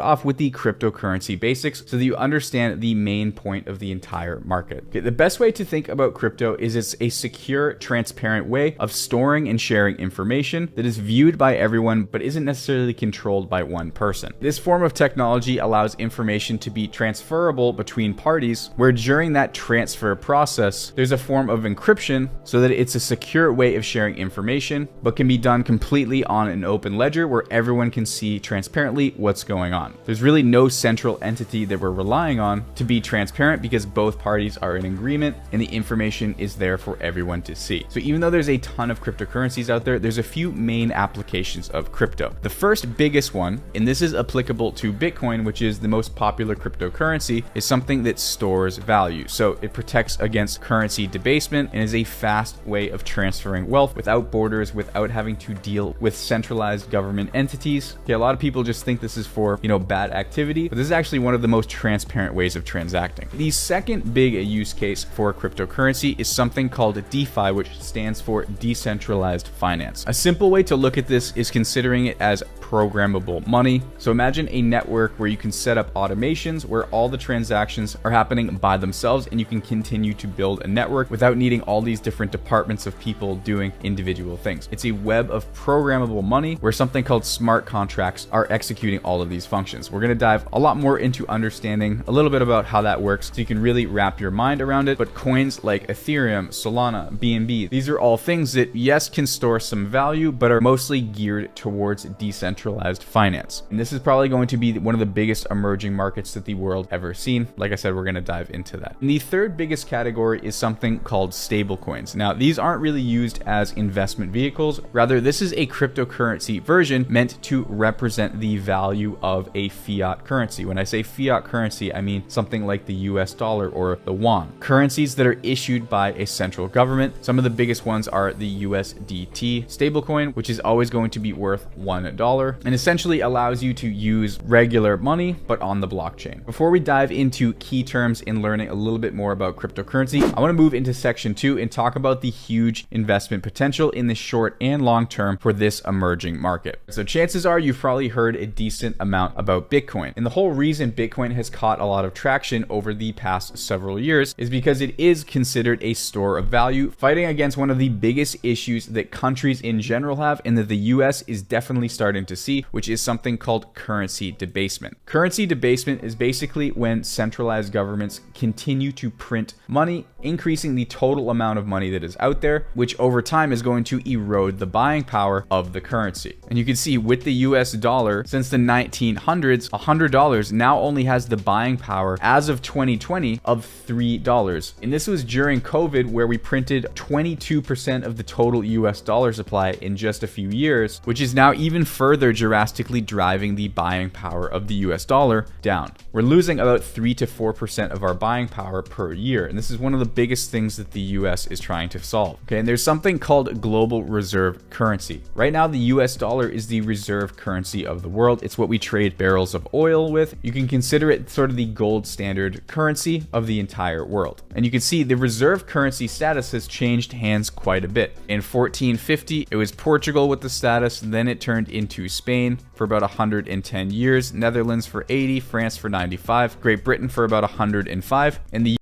off with the cryptocurrency basics so that you understand the main point of the entire market. Okay, the best way to think about crypto is it's a secure, transparent way of storing and sharing information that is viewed by everyone but isn't necessarily controlled by one person. This form of technology allows information to be transferable between parties, where during that transfer process, there's a form of encryption so that it's a secure way of sharing information, but can be done completely on an open ledger where everyone can see transparently what's going on. There's really no central entity that we're relying on to be transparent because both parties are in agreement and the information is there for everyone to see. So even though there's a ton of cryptocurrencies out there, there's a few main applications of crypto. The first biggest one, and this is applicable to Bitcoin, which is the most popular cryptocurrency, is something that stores value. So it protects against currency debasement and is a fast way of transferring wealth without borders, without having to deal with centralized government entities. Okay, a lot of people just think this is for, bad activity, but this is actually one of the most transparent ways of transacting. The second big use case for cryptocurrency is something called DeFi, which stands for decentralized finance. A simple way to look at this is considering it as programmable money. So imagine a network where you can set up automations where all the transactions are happening by themselves and you can continue to build a network without needing all these different departments of people doing individual things. It's a web of programmable money where something called smart contracts are executing all of these functions. We're going to dive a lot more into understanding a little bit about how that works so you can really wrap your mind around it. But coins like Ethereum, Solana, BNB, these are all things that, yes, can store some value, but are mostly geared towards decentralized finance. And this is probably going to be one of the biggest emerging markets that the world ever seen. Like I said, we're going to dive into that. And the third biggest category is something called stablecoins. Now, these aren't really used as investment vehicles. Rather, this is a cryptocurrency version meant to represent the value of a fiat currency. When I say fiat currency, I mean something like the US dollar or the yuan. Currencies that are issued by a central government. Some of the biggest ones are the USDT stablecoin, which is always going to be worth $1 and essentially allows you to use regular money, but on the blockchain. Before we dive into key terms in learning a little bit more about cryptocurrency, I want to move into section 2 and talk about the huge investment potential in the short and long term for this emerging market. So chances are you've probably heard a decent amount about Bitcoin. And the whole reason Bitcoin has caught a lot of traction over the past several years is because it is considered a store of value, fighting against one of the biggest issues that countries in general have and that the US is definitely starting to see, which is something called currency debasement. Currency debasement is basically when centralized governments continue to print money, increasing the total amount of money that is out there, which over time is going to erode the buying power of the currency. And you can see with the US dollar, since the 1900s, $100 now only has the buying power as of 2020 of $3. And this was during COVID, where we printed 22% of the total US dollar supply in just a few years, which is now even further drastically driving the buying power of the US dollar down. We're losing about 3 to 4% of our buying power per year. And this is one of the biggest things that the US is trying to solve. Okay, and there's something called global reserve currency. Right now, the US dollar is the reserve currency of the world. It's what we trade barrels of oil with. You can consider it sort of the gold standard currency of the entire world. And you can see the reserve currency status has changed hands quite a bit. In 1450, it was Portugal with the status, then it turned into Spain for about 110 years, Netherlands for 80, France for 95, Great Britain for about 105, and the